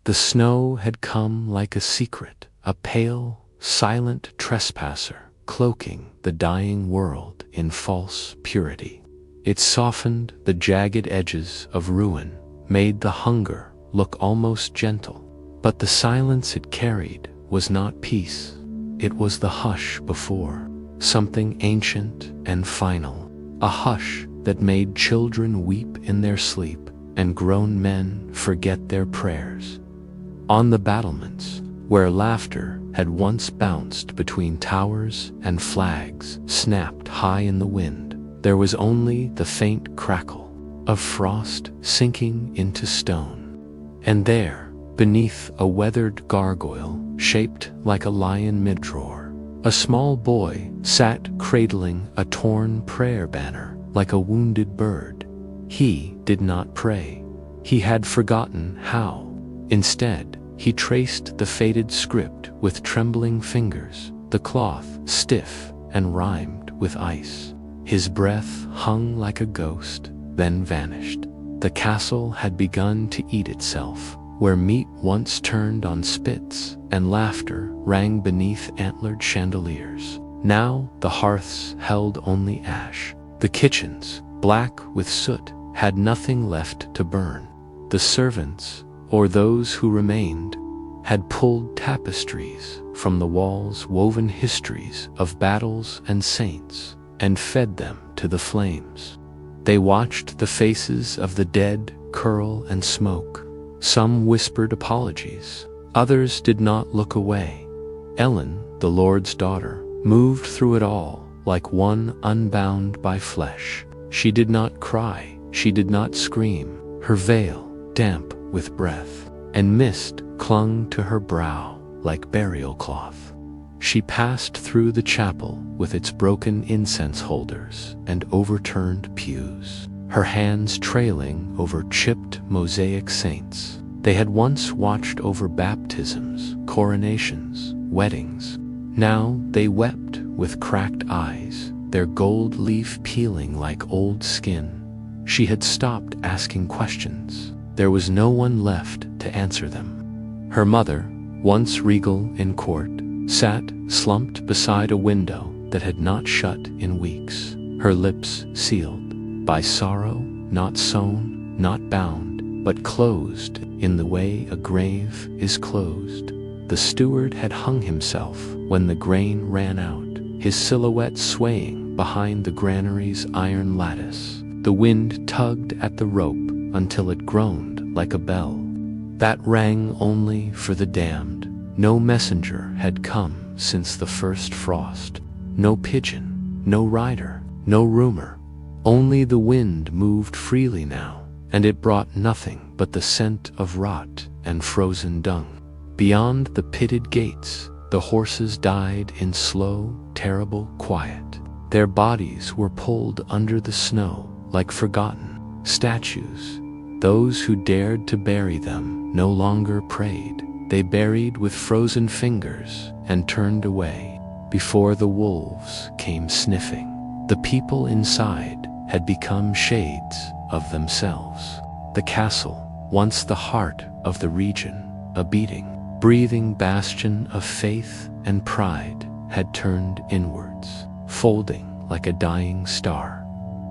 The snow had come like a secret, a pale, silent trespasser, cloaking the dying world in false purity. It softened the jagged edges of ruin, made the hunger look almost gentle. But the silence it carried was not peace. It was the hush before, something ancient and final, a hush that made children weep in their sleep and grown men forget their prayers. On the battlements, where laughter had once bounced between towers and flags snapped high in the wind, there was only the faint crackle of frost sinking into stone. And there, beneath a weathered gargoyle shaped like a lion mid-drawer, a small boy sat cradling a torn prayer banner like a wounded bird. He did not pray. He had forgotten how. Instead, he traced the faded script with trembling fingers, the cloth stiff and rhymed with ice. His breath hung like a ghost, then vanished. The castle had begun to eat itself, where meat once turned on spits and laughter rang beneath antlered chandeliers. Now the hearths held only ash. The kitchens, black with soot, had nothing left to burn. The servants, or those who remained, had pulled tapestries from the walls, woven histories of battles and saints, and fed them to the flames. They watched the faces of the dead curl and smoke. Some whispered apologies, others did not look away. Ellen, the Lord's daughter, moved through it all like one unbound by flesh. She did not cry, she did not scream. Her veil, damp with breath and mist, clung to her brow like burial cloth. She passed through the chapel with its broken incense holders and overturned pews, her hands trailing over chipped mosaic saints. They had once watched over baptisms, coronations, weddings. Now they wept with cracked eyes, their gold leaf peeling like old skin. She had stopped asking questions. There was no one left to answer them. Her mother, once regal in court, sat slumped beside a window that had not shut in weeks, her lips sealed by sorrow, not sewn, not bound, but closed in the way a grave is closed. The steward had hung himself when the grain ran out, his silhouette swaying behind the granary's iron lattice. The wind tugged at the rope until it groaned like a bell that rang only for the damned. No messenger had come since the first frost. No pigeon, no rider, no rumor. Only the wind moved freely now, and it brought nothing but the scent of rot and frozen dung. Beyond the pitted gates, the horses died in slow, terrible quiet. Their bodies were pulled under the snow like forgotten statues. Those who dared to bury them no longer prayed. They buried with frozen fingers and turned away before the wolves came sniffing. The people inside had become shades of themselves. The castle, once the heart of the region, a beating, breathing bastion of faith and pride, had turned inwards, folding like a dying star.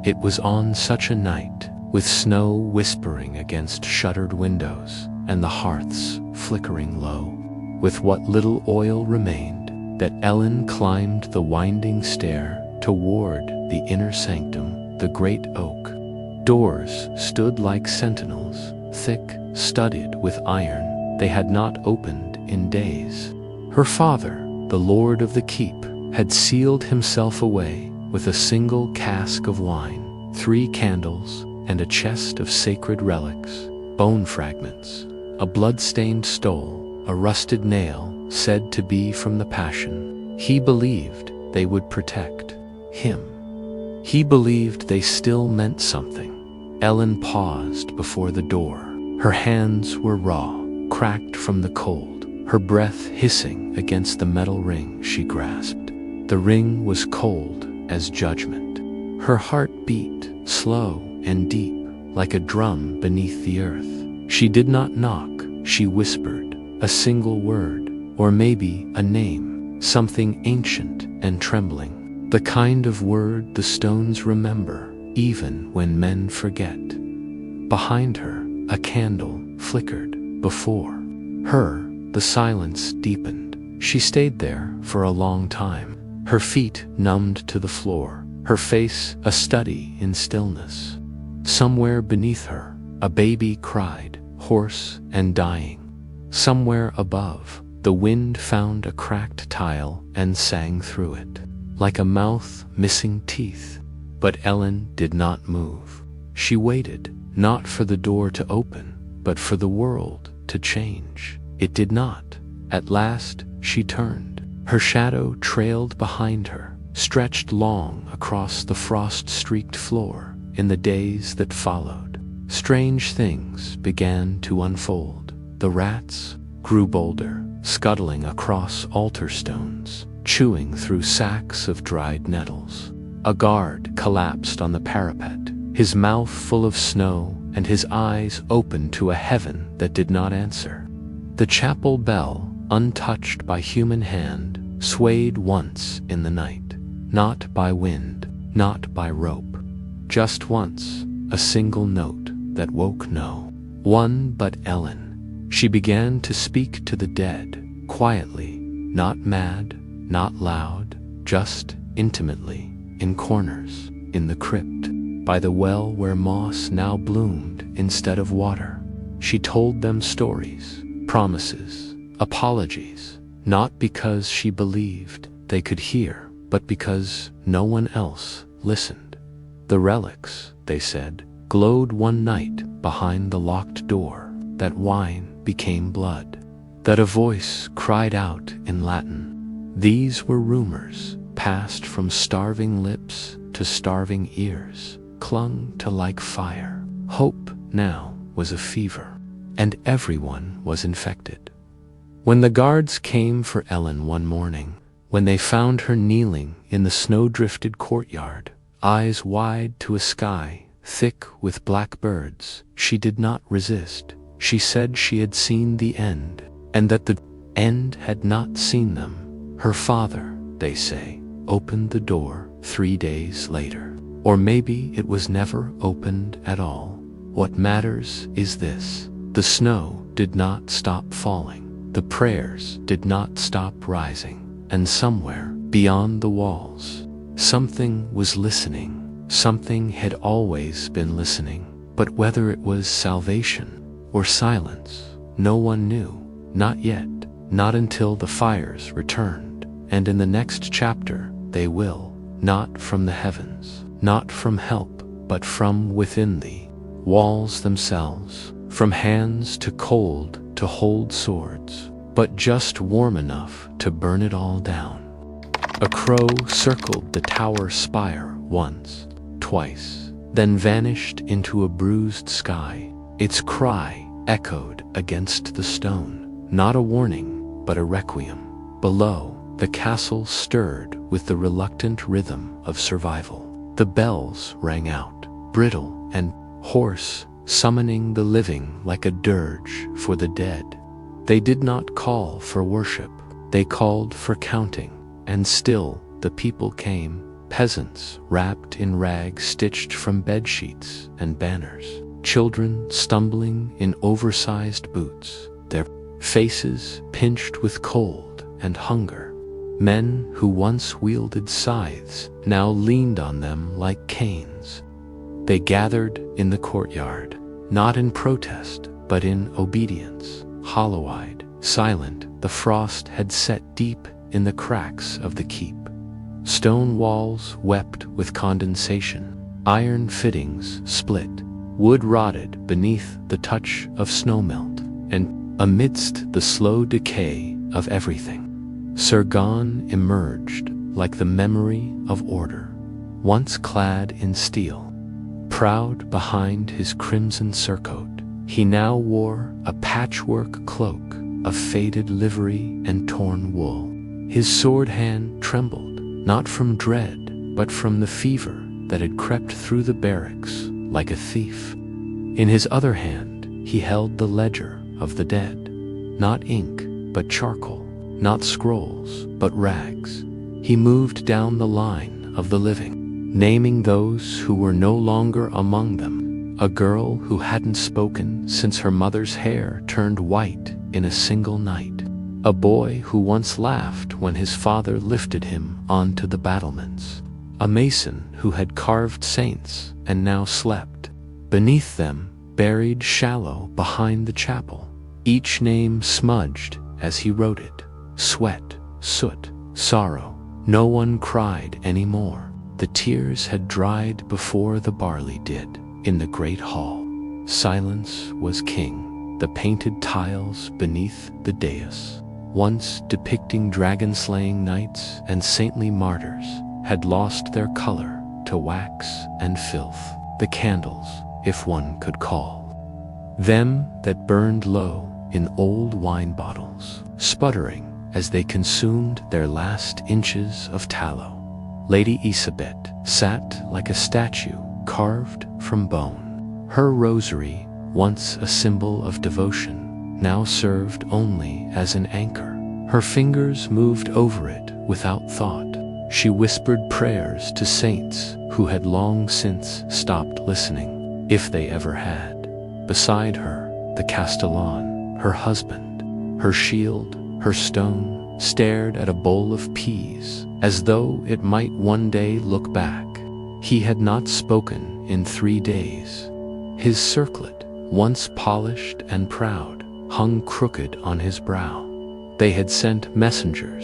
It was on such a night, with snow whispering against shuttered windows and the hearths flickering low, with what little oil remained, that Ellen climbed the winding stair toward the inner sanctum, the great oak. Doors stood like sentinels, thick, studded with iron. They had not opened in days. Her father, the lord of the keep, had sealed himself away with a single cask of wine, 3 candles, and a chest of sacred relics, bone fragments, a blood-stained stole, a rusted nail said to be from the Passion. He believed they would protect him. He believed they still meant something. Ellen paused before the door. Her hands were raw, cracked from the cold, her breath hissing against the metal ring she grasped. The ring was cold as judgment. Her heart beat, slow and deep, like a drum beneath the earth. She did not knock, she whispered, a single word, or maybe a name, something ancient and trembling, the kind of word the stones remember, even when men forget. Behind her, a candle flickered. Before her, the silence deepened. She stayed there for a long time, her feet numbed to the floor, her face a study in stillness. Somewhere beneath her, a baby cried, hoarse and dying. Somewhere above, the wind found a cracked tile and sang through it, like a mouth missing teeth. But Ellen did not move. She waited, not for the door to open, but for the world to change. It did not. At last, she turned. Her shadow trailed behind her, stretched long across the frost-streaked floor. In the days that followed, strange things began to unfold. The rats grew bolder, scuttling across altar stones, chewing through sacks of dried nettles. A guard collapsed on the parapet, his mouth full of snow and his eyes open to a heaven that did not answer. The chapel bell, untouched by human hand, swayed once in the night, not by wind, not by rope. Just once, a single note that woke no one but Ellen. She began to speak to the dead, quietly, not mad, not loud, just intimately, in corners, in the crypt, by the well where moss now bloomed instead of water. She told them stories, promises, apologies, not because she believed they could hear, but because no one else listened. The relics, they said, glowed one night behind the locked door, that wine became blood, that a voice cried out in Latin. These were rumors, passed from starving lips to starving ears, clung to like fire. Hope now was a fever, and everyone was infected. When the guards came for Ellen one morning, when they found her kneeling in the snow-drifted courtyard, eyes wide to a sky thick with black birds, she did not resist. She said she had seen the end, and that the end had not seen them. Her father, they say, opened the door 3 days later. Or maybe it was never opened at all. What matters is this: the snow did not stop falling, the prayers did not stop rising, and somewhere beyond the walls, something was listening. Something had always been listening, but whether it was salvation or silence, no one knew. Not yet, not until the fires returned, and in the next chapter they will, not from the heavens, not from help, but from within the walls themselves, from hands too cold to hold swords, but just warm enough to burn it all down. A crow circled the tower spire once, twice, then vanished into a bruised sky. Its cry echoed against the stone, not a warning, but a requiem. Below, the castle stirred with the reluctant rhythm of survival. The bells rang out, brittle and hoarse, summoning the living like a dirge for the dead. They did not call for worship, they called for counting, and still the people came, peasants wrapped in rags stitched from bedsheets and banners, children stumbling in oversized boots, their faces pinched with cold and hunger. Men who once wielded scythes now leaned on them like canes. They gathered in the courtyard, not in protest, but in obedience, hollow-eyed, silent. The frost had set deep in the cracks of the keep. Stone walls wept with condensation, iron fittings split, wood rotted beneath the touch of snowmelt, and amidst the slow decay of everything, Sargon emerged like the memory of order, once clad in steel. Proud behind his crimson surcoat, he now wore a patchwork cloak of faded livery and torn wool. His sword hand trembled, not from dread, but from the fever that had crept through the barracks like a thief. In his other hand, he held the ledger of the dead. Not ink, but charcoal. Not scrolls, but rags. He moved down the line of the living, naming those who were no longer among them. A girl who hadn't spoken since her mother's hair turned white in a single night. A boy who once laughed when his father lifted him onto the battlements. A mason who had carved saints and now slept. Beneath them, buried shallow behind the chapel. Each name smudged as he wrote it. Sweat, soot, sorrow. No one cried anymore. The tears had dried before the barley did. In the great hall, silence was king. The painted tiles beneath the dais, once depicting dragon-slaying knights and saintly martyrs, had lost their color to wax and filth. The candles, if one could call them, that burned low in old wine bottles, sputtering as they consumed their last inches of tallow. Lady Isabet sat like a statue carved from bone. Her rosary, once a symbol of devotion, now served only as an anchor. Her fingers moved over it without thought. She whispered prayers to saints who had long since stopped listening, if they ever had. Beside her, the Castellan, her husband, her shield, her stone, stared at a bowl of peas, as though it might one day look back. He had not spoken in 3 days. His circlet, once polished and proud, hung crooked on his brow. They had sent messengers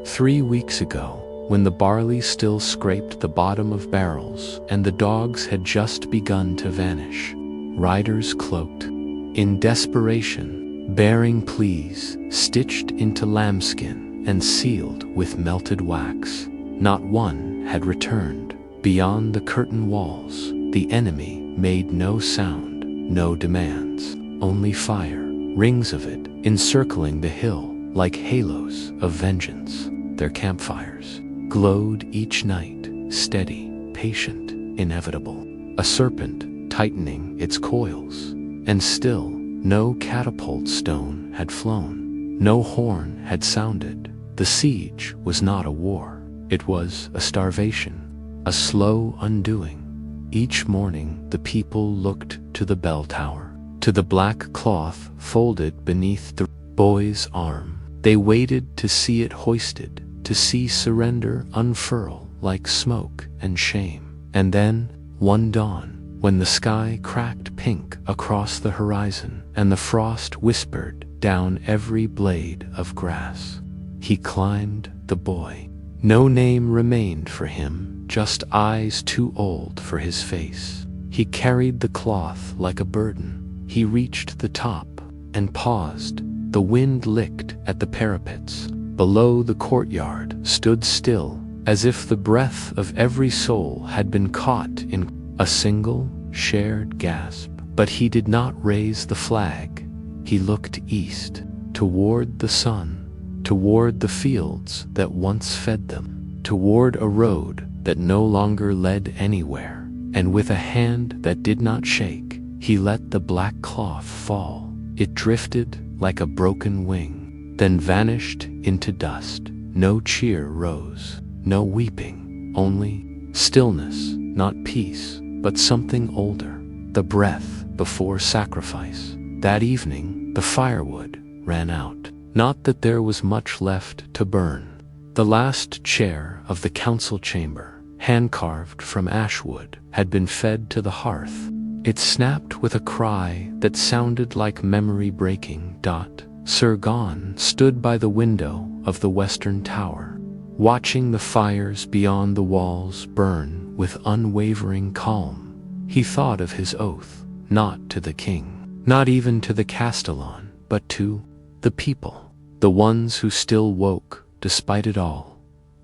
3 weeks ago, when the barley still scraped the bottom of barrels and the dogs had just begun to vanish. Riders cloaked in desperation, bearing pleas stitched into lambskin and sealed with melted wax. Not one had returned. Beyond the curtain walls, the enemy made no sound, no demands, only fire, rings of it, encircling the hill like halos of vengeance. Their campfires glowed each night, steady, patient, inevitable. A serpent tightening its coils, and still no catapult stone had flown, no horn had sounded. The siege was not a war, it was a starvation. A slow undoing. Each morning the people looked to the bell tower, to the black cloth folded beneath the boy's arm. They waited to see it hoisted, to see surrender unfurl like smoke and shame. And then, one dawn, when the sky cracked pink across the horizon and the frost whispered down every blade of grass, he climbed the boy. No name remained for him, just eyes too old for his face. He carried the cloth like a burden. He reached the top and paused. The wind licked at the parapets. Below, the courtyard stood still, as if the breath of every soul had been caught in a single, shared gasp. But he did not raise the flag. He looked east, toward the sun, toward the fields that once fed them, toward a road that no longer led anywhere, and with a hand that did not shake, he let the black cloth fall. It drifted like a broken wing, then vanished into dust. No cheer rose, no weeping, only stillness, not peace, but something older, the breath before sacrifice. That evening, the firewood ran out. Not that there was much left to burn. The last chair of the council chamber, hand-carved from ashwood, had been fed to the hearth. It snapped with a cry that sounded like memory breaking. Sir Gaun stood by the window of the western tower, watching the fires beyond the walls burn with unwavering calm. He thought of his oath, not to the king, not even to the Castellan, but to the people, the ones who still woke despite it all.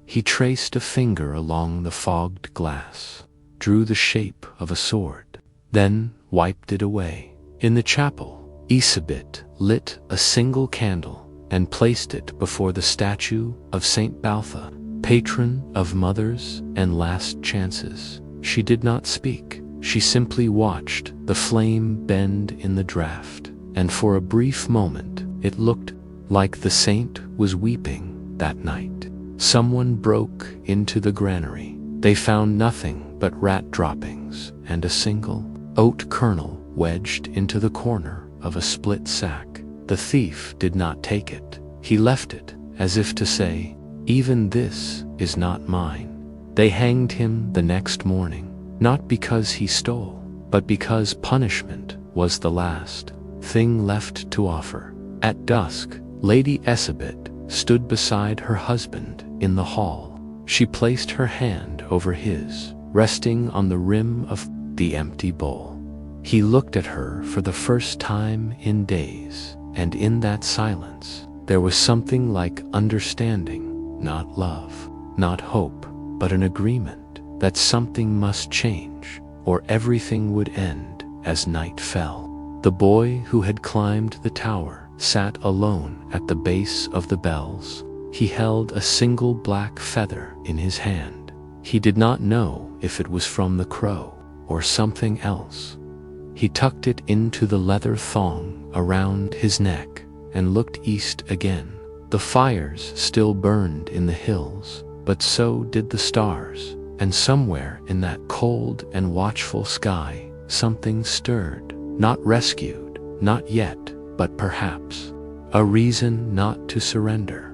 He traced a finger along the fogged glass, drew the shape of a sword, then wiped it away. In the chapel, Isabet lit a single candle and placed it before the statue of Saint Baltha, patron of mothers and last chances. She did not speak. She simply watched the flame bend in the draught, and for a brief moment it looked like the saint was weeping that night. Someone broke into the granary. They found nothing but rat droppings and a single oat kernel wedged into the corner of a split sack. The thief did not take it. He left it, as if to say, "Even this is not mine." They hanged him the next morning, not because he stole, but because punishment was the last thing left to offer. At dusk, Lady Esabet stood beside her husband in the hall. She placed her hand over his, resting on the rim of the empty bowl. He looked at her for the first time in days, and in that silence, there was something like understanding, not love, not hope, but an agreement that something must change, or everything would end as night fell. The boy who had climbed the tower sat alone at the base of the bells. He held a single black feather in his hand. He did not know if it was from the crow or something else. He tucked it into the leather thong around his neck and looked east again. The fires still burned in the hills, but so did the stars, and somewhere in that cold and watchful sky, something stirred, not rescued, not yet, but perhaps a reason not to surrender.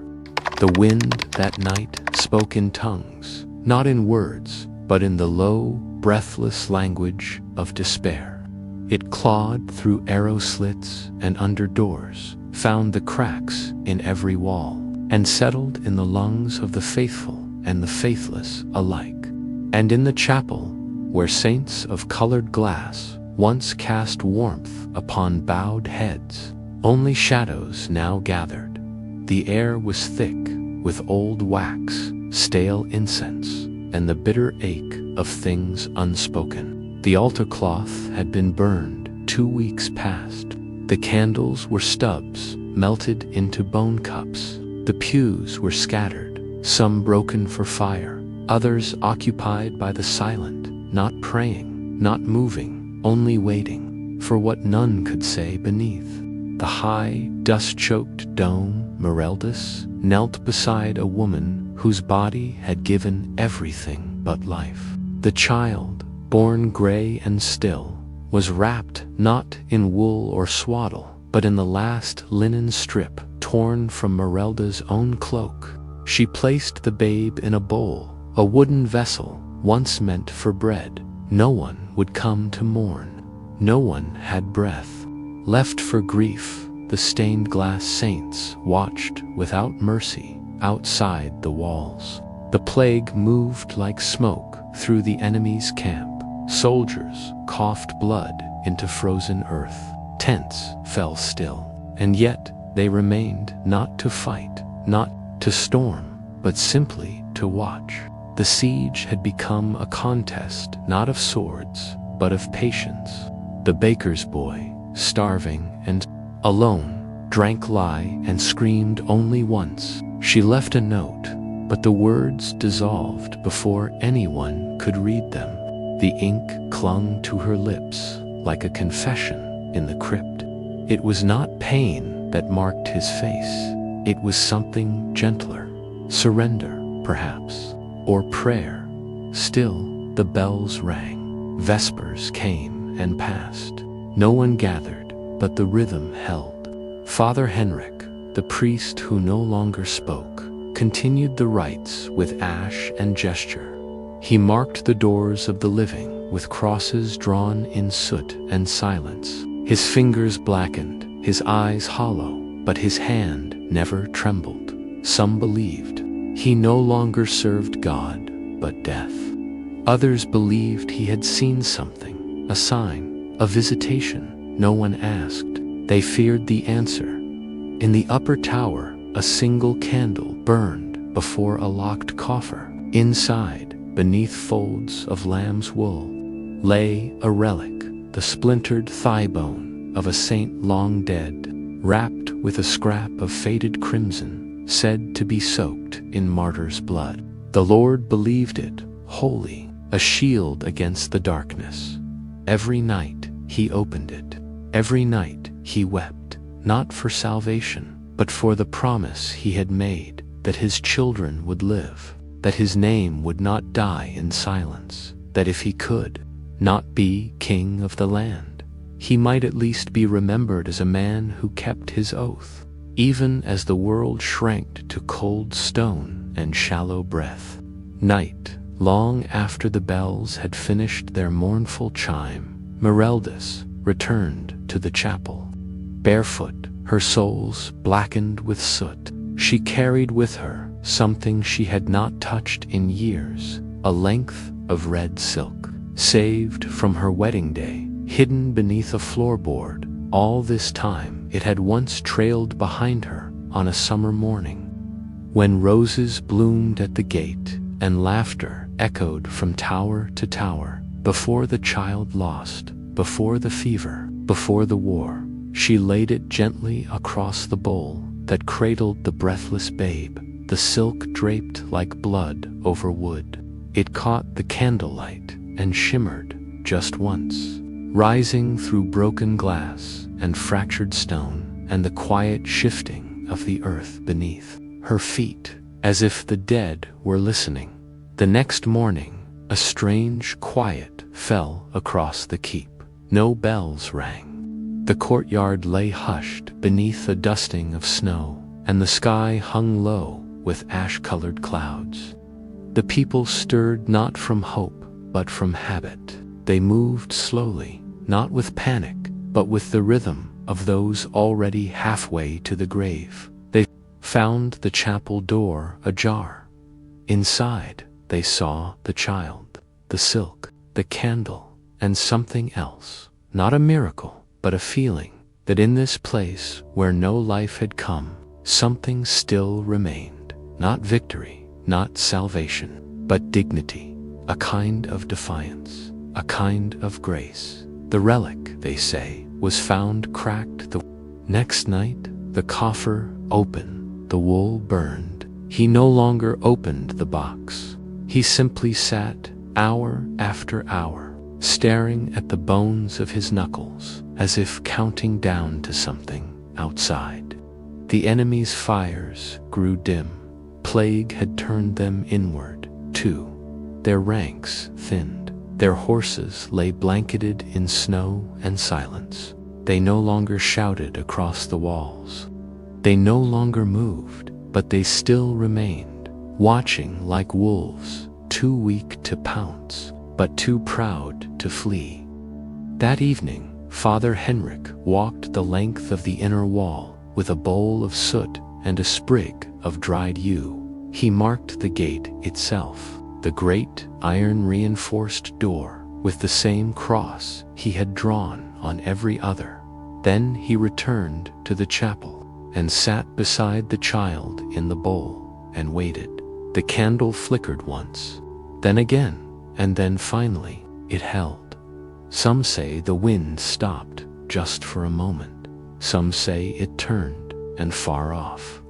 The wind that night spoke in tongues, not in words, but in the low, breathless language of despair. It clawed through arrow slits and under doors, found the cracks in every wall, and settled in the lungs of the faithful and the faithless alike. And in the chapel, where saints of colored glass once cast warmth upon bowed heads, only shadows now gathered. The air was thick with old wax, stale incense, and the bitter ache of things unspoken. The altar cloth had been burned 2 weeks past. The candles were stubs melted into bone cups. The pews were scattered, some broken for fire, others occupied by the silent, not praying, not moving, only waiting for what none could say beneath. The high, dust-choked dome, Mereldus, knelt beside a woman whose body had given everything but life. The child, born gray and still, was wrapped not in wool or swaddle, but in the last linen strip torn from Merelda's own cloak. She placed the babe in a bowl, a wooden vessel once meant for bread. No one would come to mourn. No one had breath left for grief. The stained glass saints watched without mercy outside the walls. The plague moved like smoke through the enemy's camp. Soldiers coughed blood into frozen earth. Tents fell still, and yet they remained, not to fight, not to storm, but simply to watch. The siege had become a contest not of swords, but of patience. The baker's boy, starving and alone, drank lye and screamed only once. She left a note, but the words dissolved before anyone could read them. The ink clung to her lips like a confession in the crypt. It was not pain that marked his face. It was something gentler. Surrender, perhaps, or prayer. Still, the bells rang. Vespers came and passed. No one gathered, but the rhythm held. Father Henrik, the priest who no longer spoke, continued the rites with ash and gesture. He marked the doors of the living with crosses drawn in soot and silence. His fingers blackened, his eyes hollow, but his hand never trembled. Some believed he no longer served God, but death. Others believed he had seen something, a sign, a visitation. No one asked. They feared the answer. In the upper tower, a single candle burned before a locked coffer. Inside, beneath folds of lamb's wool, lay a relic, the splintered thigh bone of a saint long dead, wrapped with a scrap of faded crimson, said to be soaked in martyr's blood. The Lord believed it, holy, a shield against the darkness. Every night he opened it. Every night he wept, not for salvation, but for the promise he had made, that his children would live, that his name would not die in silence, that if he could not be king of the land, he might at least be remembered as a man who kept his oath, even as the world shrank to cold stone and shallow breath. Night, long after the bells had finished their mournful chime, Mereldis returned to the chapel. Barefoot, her soles blackened with soot, she carried with her something she had not touched in years, a length of red silk, saved from her wedding day, hidden beneath a floorboard. All this time it had once trailed behind her on a summer morning, when roses bloomed at the gate and laughter echoed from tower to tower. Before the child lost, before the fever, before the war, she laid it gently across the bowl that cradled the breathless babe, the silk draped like blood over wood. It caught the candlelight and shimmered just once, rising through broken glass and fractured stone and the quiet shifting of the earth beneath her feet, as if the dead were listening. The next morning, a strange quiet fell across the keep. No bells rang. The courtyard lay hushed beneath a dusting of snow, and the sky hung low with ash-colored clouds. The people stirred not from hope, but from habit. They moved slowly, not with panic, but with the rhythm of those already halfway to the grave. They found the chapel door ajar. Inside, they saw the child, the silk, the candle, and something else. Not a miracle, but a feeling that in this place where no life had come, something still remained. Not victory, not salvation, but dignity, a kind of defiance, a kind of grace. The relic, they say, was found cracked the next night, the coffer open, the wool burned. He no longer opened the box. He simply sat, hour after hour, staring at the bones of his knuckles, as if counting down to something outside. The enemy's fires grew dim. Plague had turned them inward, too. Their ranks thinned. Their horses lay blanketed in snow and silence. They no longer shouted across the walls. They no longer moved, but they still remained, watching like wolves, too weak to pounce, but too proud to flee. That evening, Father Henrik walked the length of the inner wall with a bowl of soot and a sprig of dried yew. He marked the gate itself, the great iron-reinforced door, with the same cross he had drawn on every other. Then he returned to the chapel and sat beside the child in the bowl and waited. The candle flickered once, then again, and then finally it held. Some say the wind stopped just for a moment. Some say it turned and far off.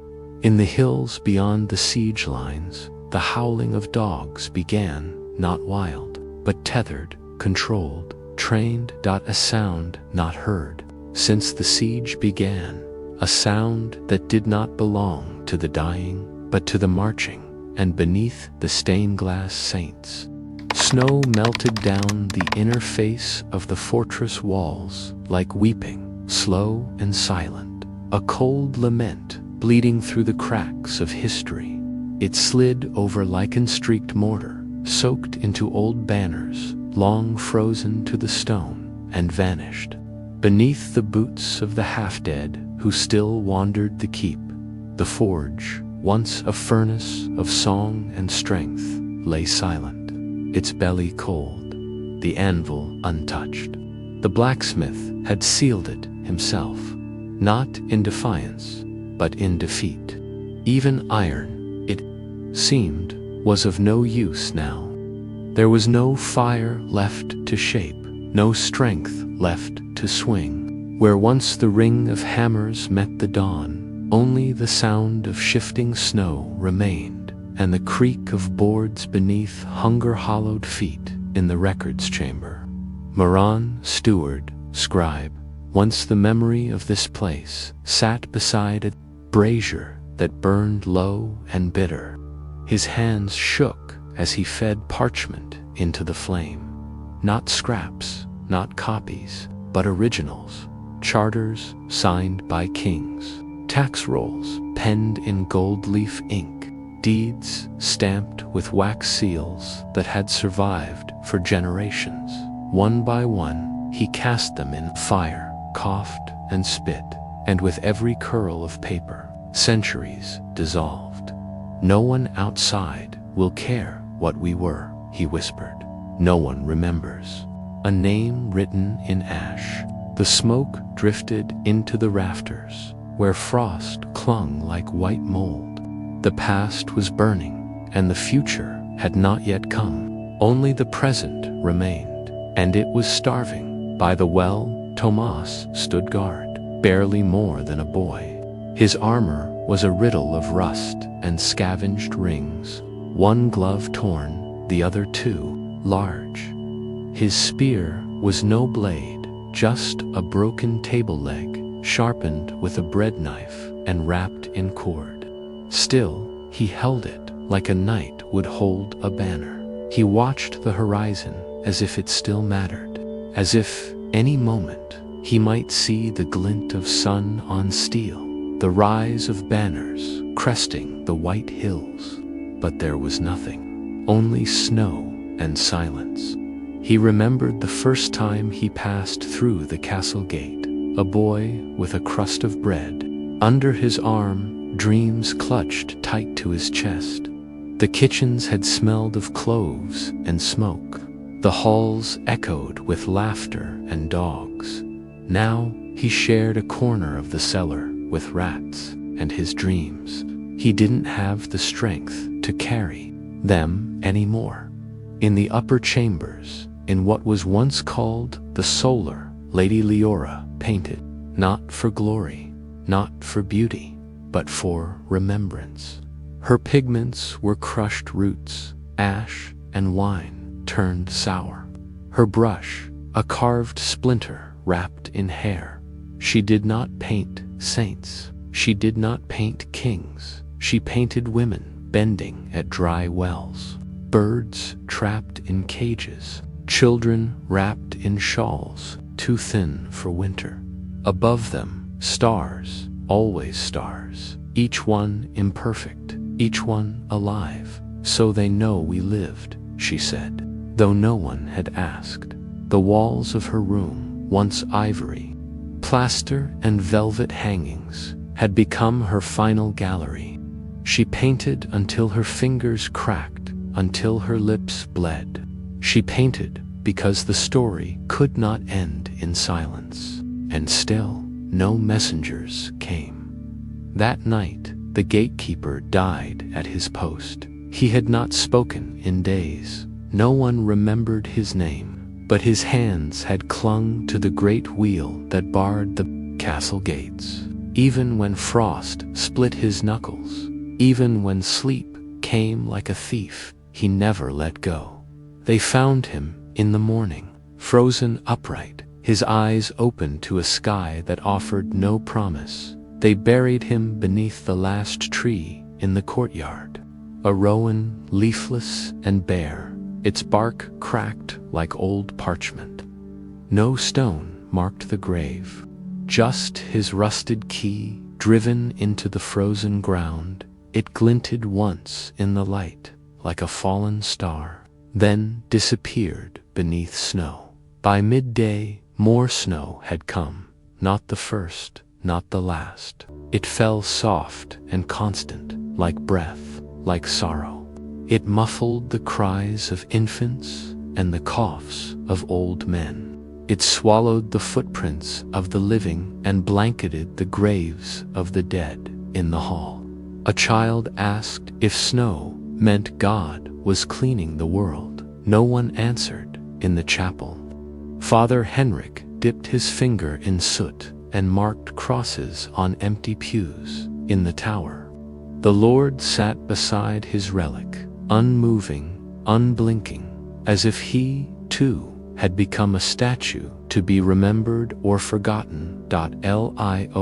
In the hills beyond the siege lines, the howling of dogs began, not wild, but tethered, controlled, trained. A sound not heard since the siege began, a sound that did not belong to the dying, but to the marching. And beneath the stained glass saints, snow melted down the inner face of the fortress walls like weeping, slow and silent, a cold lament bleeding through the cracks of history. It slid over lichen-streaked mortar, soaked into old banners, long frozen to the stone, and vanished. Beneath the boots of the half-dead who still wandered the keep, the forge, once a furnace of song and strength, lay silent, its belly cold, the anvil untouched. The blacksmith had sealed it himself, not in defiance, but in defeat. Even iron, it seemed, was of no use now. There was no fire left to shape, no strength left to swing. Where once the ring of hammers met the dawn, only the sound of shifting snow remained, and the creak of boards beneath hunger-hollowed feet in the records chamber. Moran, steward, scribe, Once the memory of this place sat beside a brazier that burned low and bitter. His hands shook as he fed parchment into the flame. Not scraps, not copies, but originals. Charters signed by kings. Tax rolls penned in gold leaf ink. Deeds stamped with wax seals that had survived for generations. One by one, he cast them in fire, coughed and spit, and with every curl of paper, centuries dissolved. No one outside will care what we were, he whispered. No one remembers. A name written in ash. The smoke drifted into the rafters, where frost clung like white mold. The past was burning, and the future had not yet come. Only the present remained, and it was starving. By the well, Tomas stood guard, barely more than a boy. His armor was a riddle of rust and scavenged rings, one glove torn, the other too large. His spear was no blade, just a broken table leg, sharpened with a bread knife and wrapped in cord. Still, he held it like a knight would hold a banner. He watched the horizon as if it still mattered, as if any moment he might see the glint of sun on steel, the rise of banners cresting the white hills. But there was nothing, only snow and silence. He remembered the first time he passed through the castle gate, a boy with a crust of bread. Under his arm, dreams clutched tight to his chest. The kitchens had smelled of cloves and smoke. The halls echoed with laughter and dogs. Now he shared a corner of the cellar with rats and his dreams. He didn't have the strength to carry them anymore. In the upper chambers, in what was once called the solar, Lady Leora painted, not for glory, not for beauty, but for remembrance. Her pigments were crushed roots, ash and wine turned sour. Her brush, a carved splinter wrapped in hair. She did not paint saints. She did not paint kings. She painted women bending at dry wells, birds trapped in cages, children wrapped in shawls too thin for winter. Above them, stars, always stars, each one imperfect, each one alive. So they know we lived, she said, though no one had asked. The walls of her room, once ivory, plaster and velvet hangings, had become her final gallery. She painted until her fingers cracked, until her lips bled. She painted because the story could not end in silence, and still no messengers came. That night, the gatekeeper died at his post. He had not spoken in days. No one remembered his name, but his hands had clung to the great wheel that barred the castle gates. Even when frost split his knuckles, even when sleep came like a thief, he never let go. They found him in the morning, frozen upright, his eyes open to a sky that offered no promise. They buried him beneath the last tree in the courtyard, a rowan leafless and bare, its bark cracked like old parchment. No stone marked the grave, just his rusted key driven into the frozen ground. It glinted once in the light like a fallen star, then disappeared beneath snow. By midday, more snow had come, not the first, not the last. It fell soft and constant, like breath, like sorrow. It muffled the cries of infants and the coughs of old men. It swallowed the footprints of the living and blanketed the graves of the dead in the hall. A child asked if snow meant God was cleaning the world. No one answered in the chapel. Father Henrik dipped his finger in soot and marked crosses on empty pews in the tower. The Lord sat beside his relic, unmoving, unblinking, as if he, too, had become a statue to be remembered or forgotten. Liora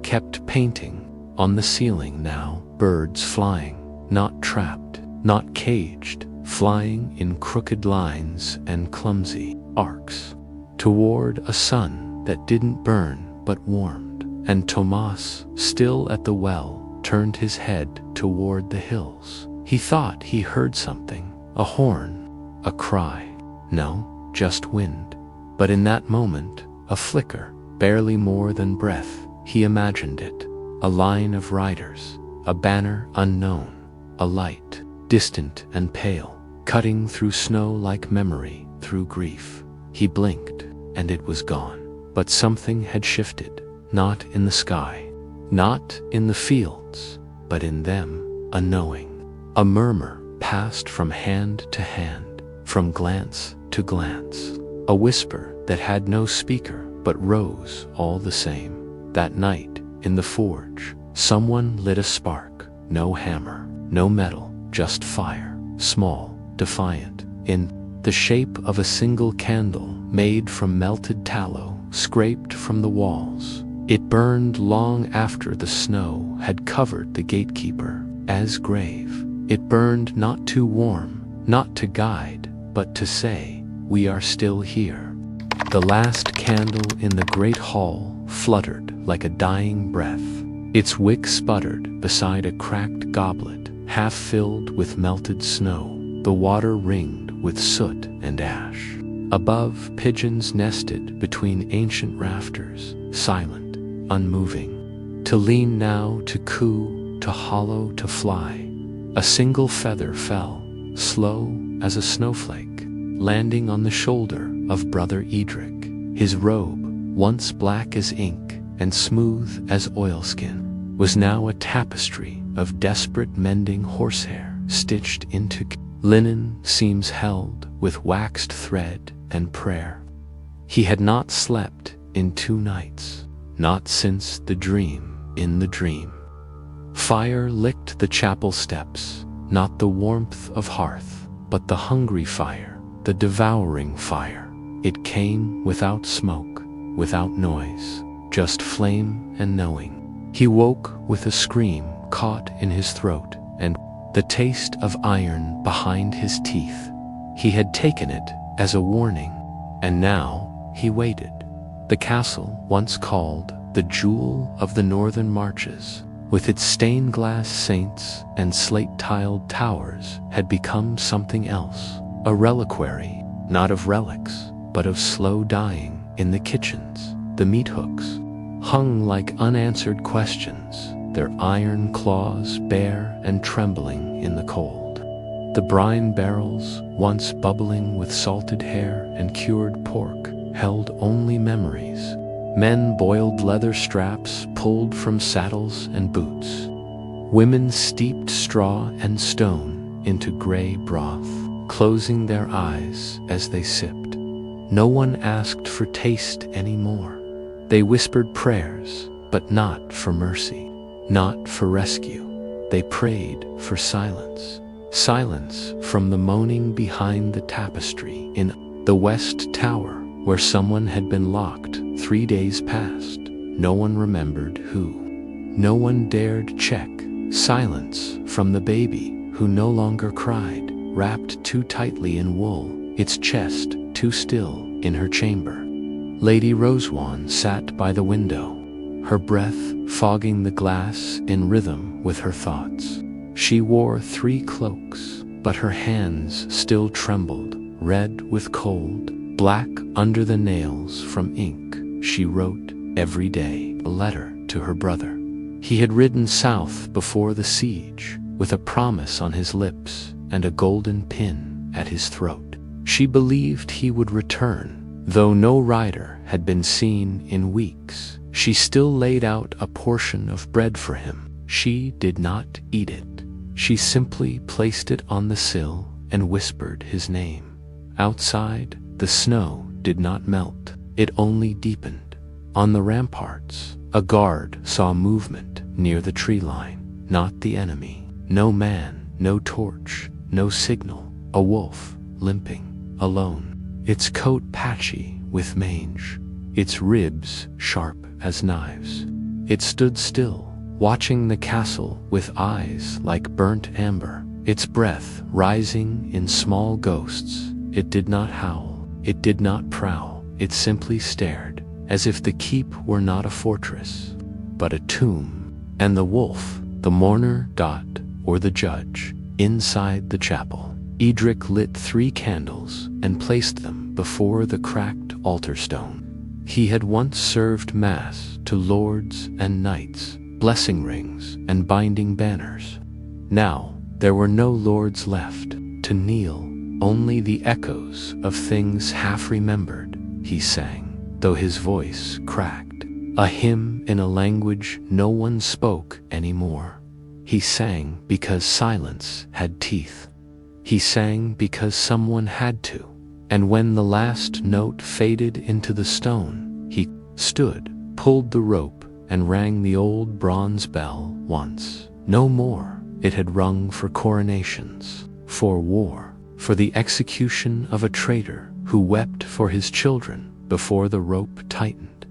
kept painting on the ceiling now, birds flying, not trapped, not caged, flying in crooked lines and clumsy arcs, toward a sun that didn't burn but warmed. And Tomas, still at the well, turned his head toward the hills. He thought he heard something, a horn, a cry. No, just wind. But in that moment, a flicker, barely more than breath, he imagined it. A line of riders, a banner unknown, a light, distant and pale, cutting through snow like memory, through grief. He blinked, and it was gone. But something had shifted, not in the sky, not in the fields, but in them, a knowing. A murmur passed from hand to hand, from glance to glance, a whisper that had no speaker but rose all the same. That night, in the forge, someone lit a spark, no hammer, no metal, just fire, small, defiant, in the shape of a single candle made from melted tallow scraped from the walls. It burned long after the snow had covered the gatekeeper as grave. It burned not too warm, not to guide, but to say, we are still here. The last candle in the great hall fluttered like a dying breath. Its wick sputtered beside a cracked goblet, half filled with melted snow, the water ringed with soot and ash. Above, pigeons nested between ancient rafters, silent, unmoving. To lean now, to coo, to hollow, to fly. A single feather fell, slow as a snowflake, landing on the shoulder of Brother Edric. His robe, once black as ink and smooth as oilskin, was now a tapestry of desperate mending horsehair stitched into linen seams held with waxed thread and prayer. He had not slept in 2 nights, not since the dream in the dream. Fire licked the chapel steps, not the warmth of hearth, but the hungry fire, the devouring fire. It came without smoke, without noise, just flame and knowing. He woke with a scream caught in his throat and the taste of iron behind his teeth. He had taken it as a warning, and now he waited. The castle, once called the jewel of the northern marches, with its stained glass saints and slate-tiled towers, had become something else, a reliquary, not of relics, but of slow dying. In the kitchens, the meat hooks hung like unanswered questions, their iron claws bare and trembling in the cold. The brine barrels, once bubbling with salted hare and cured pork, held only memories. Men boiled leather straps pulled from saddles and boots. Women steeped straw and stone into gray broth, closing their eyes as they sipped. No one asked for taste anymore. They whispered prayers, but not for mercy, not for rescue. They prayed for silence. Silence from the moaning behind the tapestry in the West Tower, where someone had been locked 3 days past. No one remembered who. No one dared check. Silence from the baby, who no longer cried, wrapped too tightly in wool, its chest too still in her chamber. Lady Rosewan sat by the window, her breath fogging the glass in rhythm with her thoughts. She wore 3 cloaks, but her hands still trembled, red with cold, black under the nails from ink. She wrote every day a letter to her brother. He had ridden south before the siege, with a promise on his lips and a golden pin at his throat. She believed he would return. Though no rider had been seen in weeks, she still laid out a portion of bread for him. She did not eat it. She simply placed it on the sill and whispered his name. Outside, the snow did not melt. It only deepened. On the ramparts, a guard saw movement near the tree line. Not the enemy. No man, no torch, no signal. A wolf, limping, alone. its coat patchy with mange, its ribs sharp as knives. It stood still, watching the castle with eyes like burnt amber, its breath rising in small ghosts. It did not howl, it did not prowl, it simply stared, as if the keep were not a fortress, but a tomb, and the wolf, the mourner, or the judge, inside the chapel. Edric lit 3 candles and placed them before the cracked altar stone. He had once served mass to lords and knights, blessing rings and binding banners. Now there were no lords left to kneel, only the echoes of things half remembered. He sang, though his voice cracked, a hymn in a language no one spoke anymore. He sang because silence had teeth. He sang because someone had to. And when the last note faded into the stone, he stood, pulled the rope, and rang the old bronze bell once. No more. It had rung for coronations, for war, for the execution of a traitor who wept for his children before the rope tightened.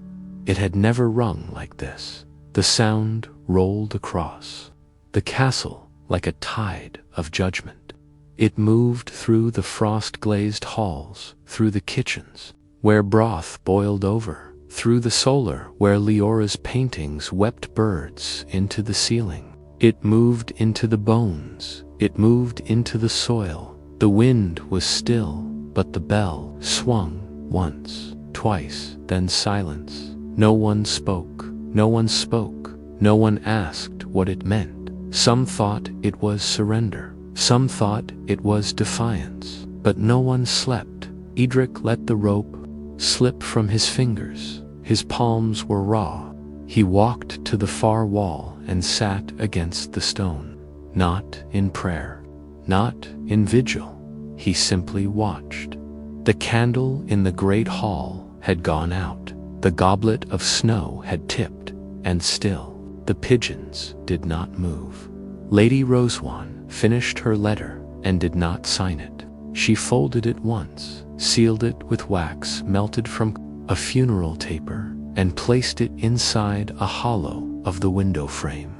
It had never rung like this. The sound rolled across the castle like a tide of judgment. It moved through the frost-glazed halls, through the kitchens, where broth boiled over, through the solar where Leora's paintings wept birds into the ceiling. It moved into the bones, it moved into the soil. The wind was still, but the bell swung once, twice, then silence. No one spoke, no one spoke, no one asked what it meant. Some thought it was surrender, some thought it was defiance, but no one slept. Edric let the rope slip from his fingers. His palms were raw. He walked to the far wall and sat against the stone. Not in prayer, not in vigil. He simply watched. The candle in the great hall had gone out. The goblet of snow had tipped, and still the pigeons did not move. Lady Rosewan finished her letter and did not sign it. She folded it once, sealed it with wax melted from a funeral taper, and placed it inside a hollow of the window frame.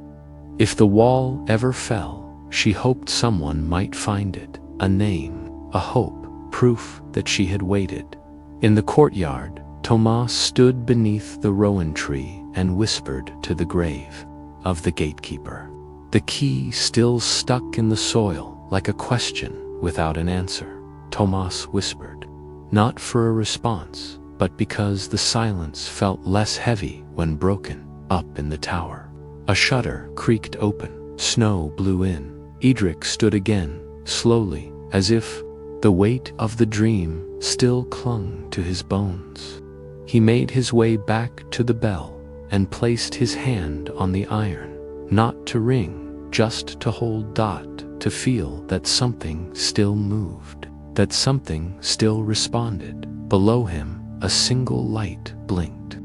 If the wall ever fell, she hoped someone might find it, a name, a hope, proof that she had waited. In the courtyard, Thomas stood beneath the rowan tree and whispered to the grave of the gatekeeper. The key still stuck in the soil like a question without an answer. Thomas whispered, not for a response, but because the silence felt less heavy when broken up in the tower. A shutter creaked open, snow blew in. Edric stood again, slowly, as if the weight of the dream still clung to his bones. He made his way back to the bell and placed his hand on the iron, not to ring, just to hold, to feel that something still moved, that something still responded. Below him, a single light blinked.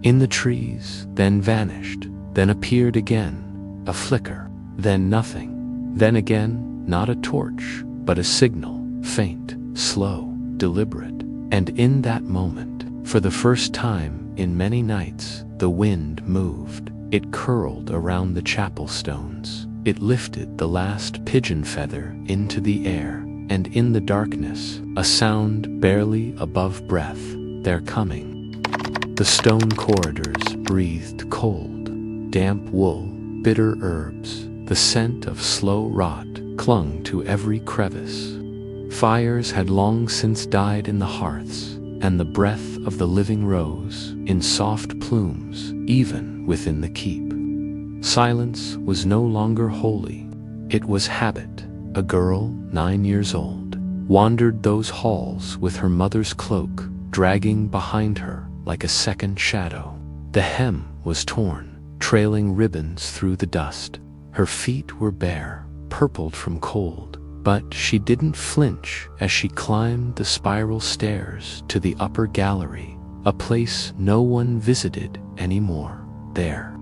In the trees, then vanished, then appeared again, a flicker, then nothing, then again, not a torch, but a signal, faint, slow, deliberate. And in that moment, for the first time in many nights, the wind moved. It curled around the chapel stones. It lifted the last pigeon feather into the air, and in the darkness, a sound barely above breath, they're coming. The stone corridors breathed cold, damp wool, bitter herbs. The scent of slow rot clung to every crevice. Fires had long since died in the hearths, and the breath of the living rose in soft plumes even within the keep. Silence was no longer holy. It was habit. A girl, 9 years old, wandered those halls with her mother's cloak dragging behind her like a second shadow. The hem was torn, trailing ribbons through the dust. Her feet were bare, purpled from cold, but she didn't flinch as she climbed the spiral stairs to the upper gallery, a place no one visited anymore. There,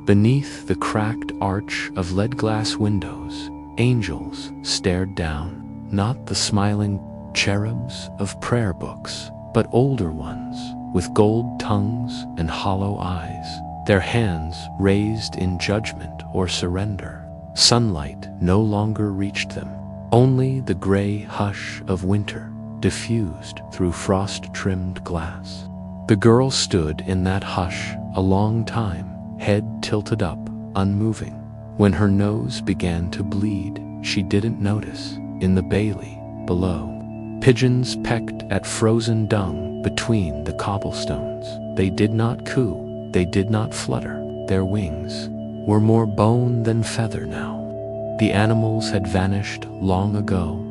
beneath the cracked arch of lead glass windows, angels stared down, not the smiling cherubs of prayer books, but older ones, with gold tongues and hollow eyes, their hands raised in judgment or surrender. Sunlight no longer reached them. Only the gray hush of winter diffused through frost-trimmed glass. The girl stood in that hush a long time, head tilted up, unmoving. When her nose began to bleed, she didn't notice. In the bailey below, pigeons pecked at frozen dung between the cobblestones. They did not coo, they did not flutter. Their wings were more bone than feather now. The animals had vanished long ago.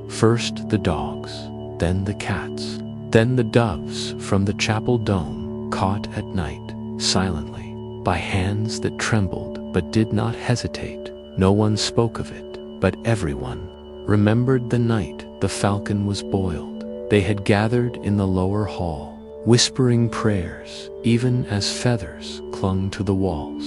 First the dogs, then the cats, then the doves from the chapel dome, caught at night, silently, by hands that trembled but did not hesitate. No one spoke of it, but everyone remembered the night the falcon was boiled. They had gathered in the lower hall, whispering prayers, even as feathers clung to the walls.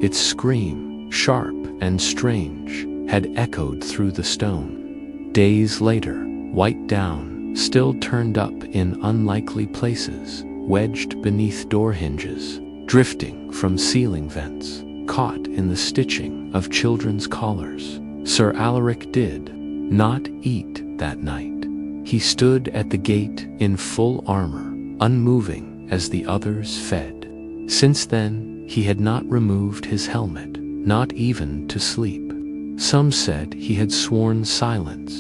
Its scream, sharp and strange, had echoed through the stone. Days later, white down still turned up in unlikely places, wedged beneath door hinges, drifting from ceiling vents, caught in the stitching of children's collars. Sir Alaric did not eat that night. He stood at the gate in full armor, unmoving as the others fed. Since then, he had not removed his helmet, not even to sleep. Some said he had sworn silence,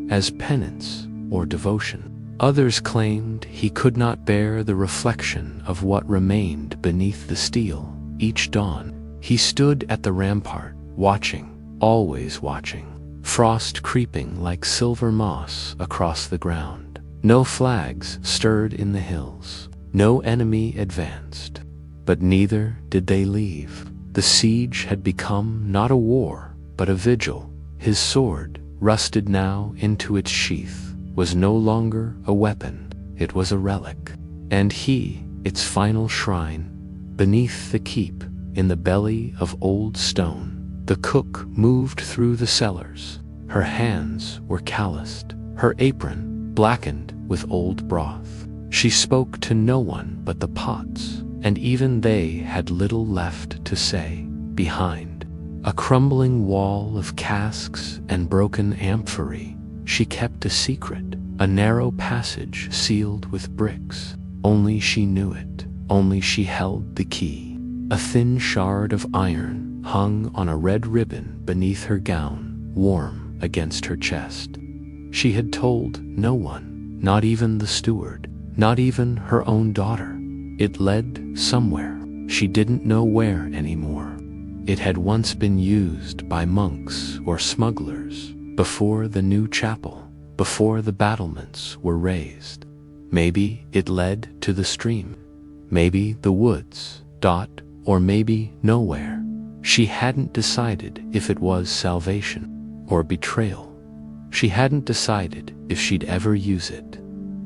as penance or devotion. Others claimed he could not bear the reflection of what remained beneath the steel. Each dawn, he stood at the rampart, watching, always watching, frost creeping like silver moss across the ground. No flags stirred in the hills, no enemy advanced, but neither did they leave. The siege had become not a war, but a vigil. His sword, rusted now into its sheath, was no longer a weapon, it was a relic. And he, its final shrine, beneath the keep, in the belly of old stone. The cook moved through the cellars. Her hands were calloused, her apron blackened with old broth. She spoke to no one but the pots, and even they had little left to say. Behind a crumbling wall of casks and broken amphorae, she kept a secret, a narrow passage sealed with bricks. Only she knew it, only she held the key. A thin shard of iron hung on a red ribbon beneath her gown, warm against her chest. She had told no one, not even the steward, not even her own daughter. It led somewhere, she didn't know where anymore. It had once been used by monks or smugglers, before the new chapel, before the battlements were raised. Maybe it led to the stream, maybe the woods, or maybe nowhere. She hadn't decided if it was salvation or betrayal. She hadn't decided if she'd ever use it.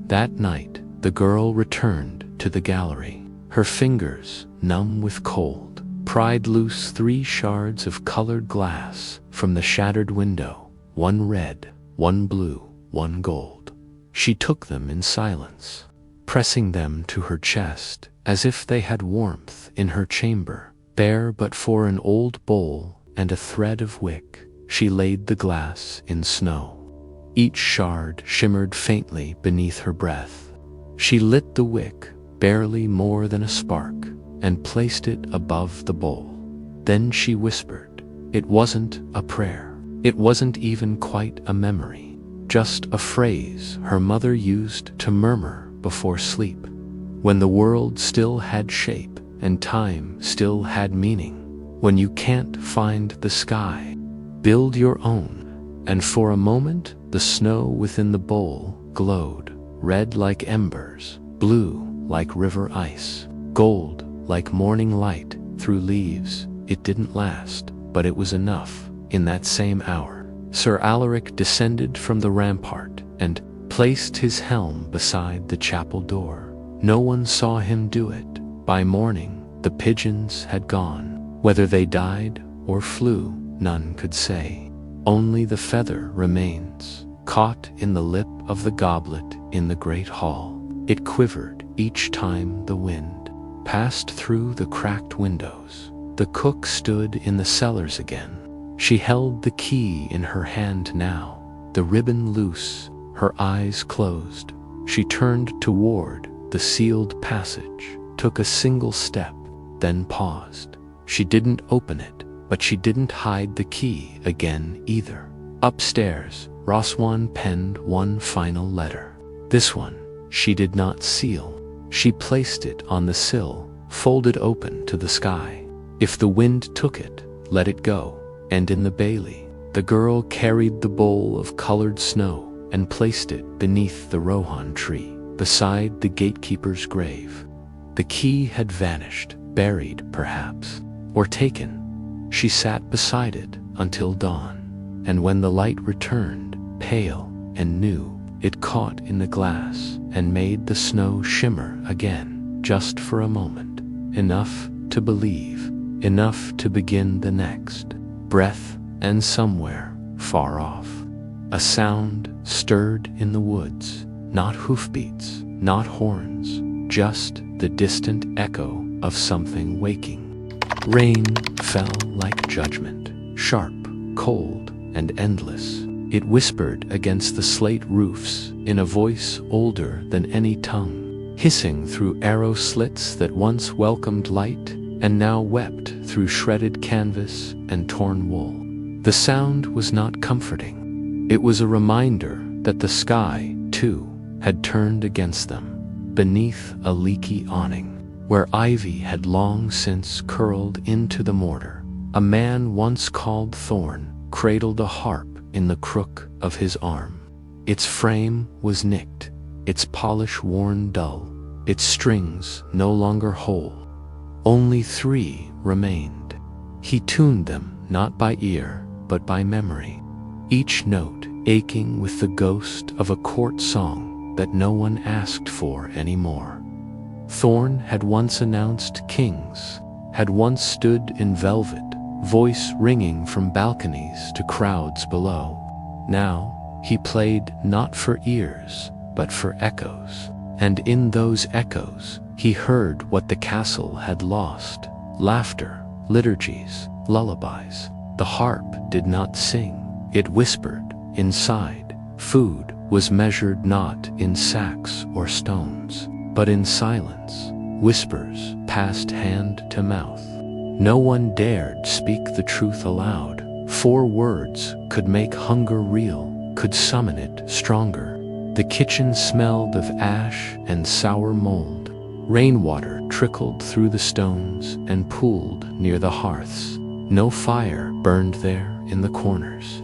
That night, the girl returned to the gallery, her fingers numb with cold, pried loose 3 shards of colored glass from the shattered window, one red, one blue, one gold. She took them in silence, pressing them to her chest as if they had warmth in her chamber. Bare but for an old bowl and a thread of wick, she laid the glass in snow. Each shard shimmered faintly beneath her breath. She lit the wick, barely more than a spark, and placed it above the bowl. Then she whispered. It wasn't a prayer. It wasn't even quite a memory. Just a phrase her mother used to murmur before sleep. When the world still had shape and time still had meaning. When you can't find the sky, build your own. And for a moment, the snow within the bowl glowed, red like embers, blue like river ice, gold like morning light through leaves. It didn't last, but it was enough. In that same hour, Sir Alaric descended from the rampart and placed his helm beside the chapel door. No one saw him do it. By morning, the pigeons had gone. Whether they died or flew, none could say. Only the feather remains, caught in the lip of the goblet in the great hall. It quivered each time the wind passed through the cracked windows. The cook stood in the cellars again. She held the key in her hand now, the ribbon loose, her eyes closed. She turned toward the sealed passage, took a single step, then paused. She didn't open it, but she didn't hide the key again either. Upstairs, Roswan penned one final letter. This one she did not seal. She placed it on the sill, folded open to the sky. If the wind took it, let it go. And in the bailey, the girl carried the bowl of colored snow and placed it beneath the rohan tree, beside the gatekeeper's grave. The key had vanished, buried perhaps, or taken. She sat beside it until dawn, and when the light returned, pale and new, it caught in the glass and made the snow shimmer again, just for a moment, enough to believe, enough to begin the next breath. And somewhere, far off, a sound stirred in the woods, not hoofbeats, not horns, just the distant echo of something waking. Rain fell like judgment, sharp, cold, and endless. It whispered against the slate roofs in a voice older than any tongue, hissing through arrow slits that once welcomed light and now wept through shredded canvas and torn wool. The sound was not comforting. It was a reminder that the sky, too, had turned against them. Beneath a leaky awning, where ivy had long since curled into the mortar, a man once called Thorn cradled a harp in the crook of his arm. Its frame was nicked, its polish worn dull, its strings no longer whole. Only 3 remained. He tuned them not by ear, but by memory, each note aching with the ghost of a court song that no one asked for anymore. Thorn had once announced kings, had once stood in velvet, voice ringing from balconies to crowds below. Now, he played not for ears, but for echoes. And in those echoes, he heard what the castle had lost: laughter, liturgies, lullabies. The harp did not sing, it whispered inside. Food was measured not in sacks or stones, but in silence. Whispers passed hand to mouth. No one dared speak the truth aloud. 4 words could make hunger real, could summon it stronger. The kitchen smelled of ash and sour mold. Rainwater trickled through the stones and pooled near the hearths. No fire burned there in the corners.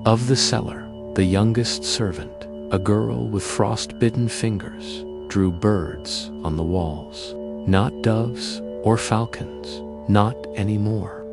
Of the cellar, the youngest servant, a girl with frost-bitten fingers, drew birds on the walls. Not doves or falcons, not anymore.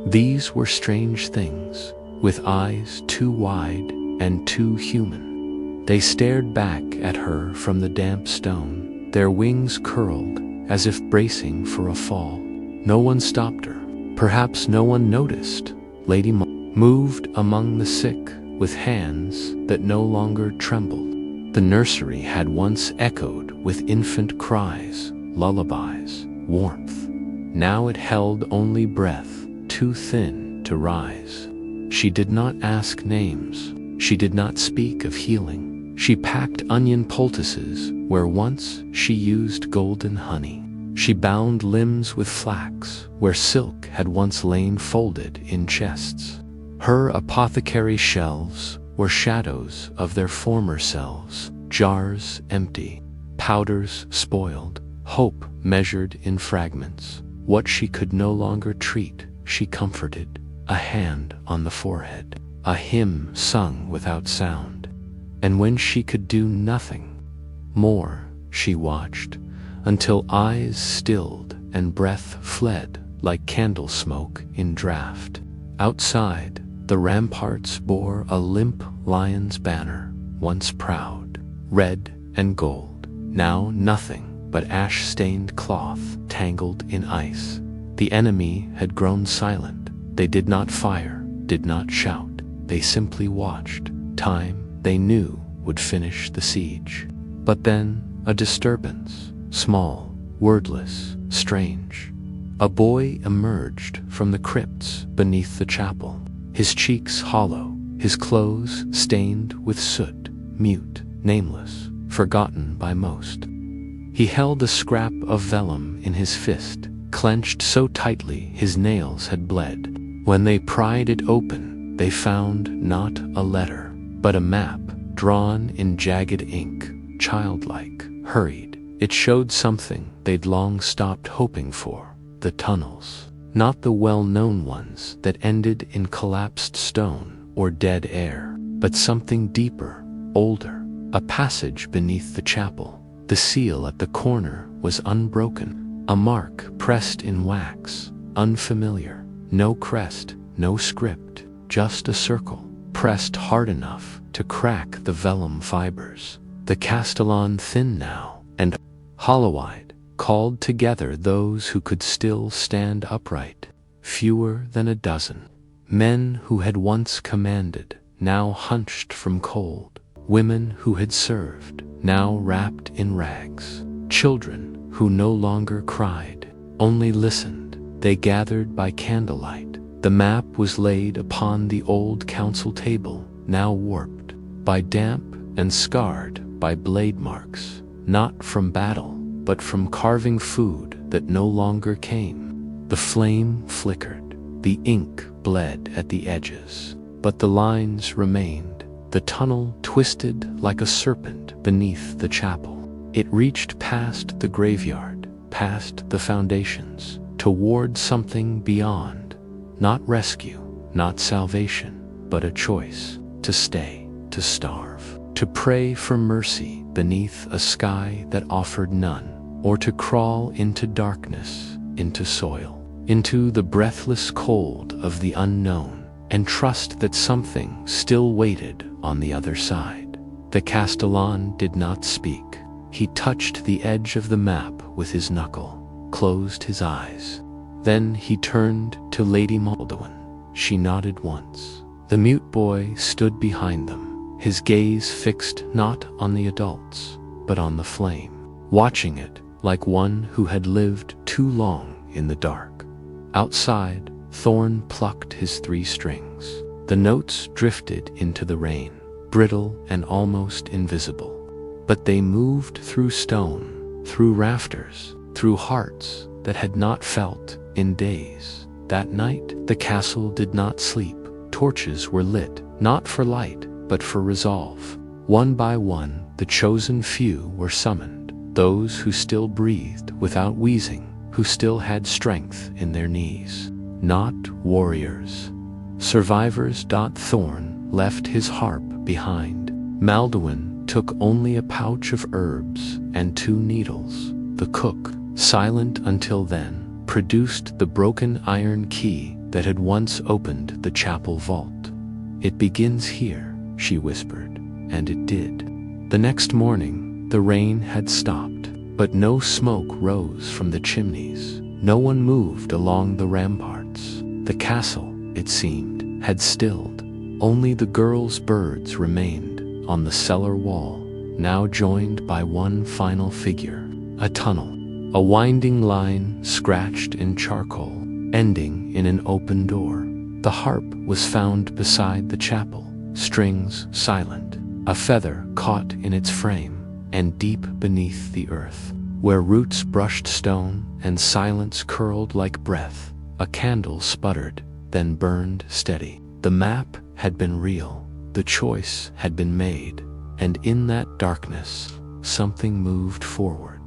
These were strange things, with eyes too wide and too human. They stared back at her from the damp stone, their wings curled as if bracing for a fall. No one stopped her. Perhaps no one noticed. Lady moved among the sick with hands that no longer trembled. The nursery had once echoed with infant cries, lullabies, warmth. Now it held only breath, too thin to rise. She did not ask names. She did not speak of healing. She packed onion poultices where once she used golden honey. She bound limbs with flax where silk had once lain folded in chests. Her apothecary shelves were shadows of their former selves, jars empty, powders spoiled, hope measured in fragments. What she could no longer treat, she comforted. A hand on the forehead, a hymn sung without sound. And when she could do nothing more, she watched, until eyes stilled and breath fled like candle smoke in draught. Outside, the ramparts bore a limp lion's banner, once proud, red and gold. Now nothing but ash-stained cloth tangled in ice. The enemy had grown silent. They did not fire, did not shout. They simply watched, time they knew would finish the siege. But then, a disturbance, small, wordless, strange. A boy emerged from the crypts beneath the chapel, his cheeks hollow, his clothes stained with soot, mute, nameless, forgotten by most. He held a scrap of vellum in his fist, clenched so tightly his nails had bled. When they pried it open, they found not a letter, but a map drawn in jagged ink, childlike, hurried. It showed something they'd long stopped hoping for, the tunnels. Not the well-known ones that ended in collapsed stone or dead air, but something deeper, older, a passage beneath the chapel. The seal at the corner was unbroken, a mark pressed in wax, unfamiliar. No crest, no script, just a circle, pressed hard enough to crack the vellum fibers. The Castellan, thin now and hollow-eyed, called together those who could still stand upright, fewer than a dozen. Men who had once commanded, now hunched from cold. Women who had served, now wrapped in rags. Children who no longer cried, only listened. They gathered by candlelight. The map was laid upon the old council table, now warped, by damp and scarred by blade marks, not from battle, but from carving food that no longer came. The flame flickered, the ink bled at the edges, but the lines remained. The tunnel twisted like a serpent beneath the chapel. It reached past the graveyard, past the foundations, toward something beyond. Not rescue, not salvation, but a choice to stay, to starve, to pray for mercy beneath a sky that offered none, or to crawl into darkness, into soil, into the breathless cold of the unknown, and trust that something still waited on the other side. The Castellan did not speak. He touched the edge of the map with his knuckle, closed his eyes. Then he turned to Lady Maldwin. She nodded once. The mute boy stood behind them, his gaze fixed not on the adults, but on the flame, watching it like one who had lived too long in the dark. Outside, Thorn plucked his 3 strings. The notes drifted into the rain, brittle and almost invisible. But they moved through stone, through rafters, through hearts that had not felt in days. That night, the castle did not sleep. Torches were lit, not for light, but for resolve. One by one, the chosen few were summoned, those who still breathed without wheezing, who still had strength in their knees. Not warriors. Survivors. Thorn left his harp behind. Maldwin took only a pouch of herbs and 2 needles. The cook, silent until then, produced the broken iron key that had once opened the chapel vault. "It begins here," she whispered, and it did. The next morning, the rain had stopped, but no smoke rose from the chimneys. No one moved along the ramparts. The castle, it seemed, had stilled. Only the girls' birds remained on the cellar wall, now joined by one final figure. A tunnel, a winding line scratched in charcoal, ending in an open door. The harp was found beside the chapel, strings silent, a feather caught in its frame, and deep beneath the earth, where roots brushed stone and silence curled like breath, a candle sputtered, then burned steady. The map had been real, the choice had been made, and in that darkness, something moved forward.